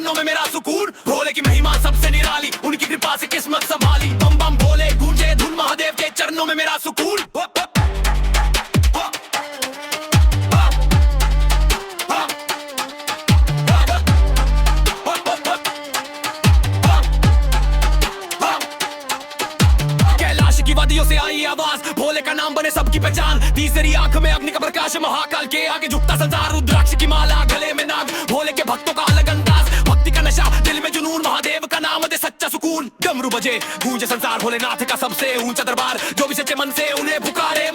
चरणों में मेरा सुकून। भोले की महिमा सबसे निराली, उनकी कृपा से किस्मत संभाली। बम बम भोले गूंजे धुन, महादेव के चरणों में मेरा सुकून। कैलाश की वादियों से आई आवाज, भोले का नाम बने सबकी पहचान। तीसरी आंख में अग्नि का प्रकाश, महाकाल के आगे झुकता संसार। रुद्राक्ष की माला गले में नाग, भोले के भक्तों का अलग अंदाज। भक्ति का नशा दिल में जुनून, महादेव का नाम दे सच्चा सुकून। डमरू बजे गूंजे संसार, भोलेनाथ का सबसे ऊंचा दरबार। जो भी सच्चे मन से उन्हें पुकारे,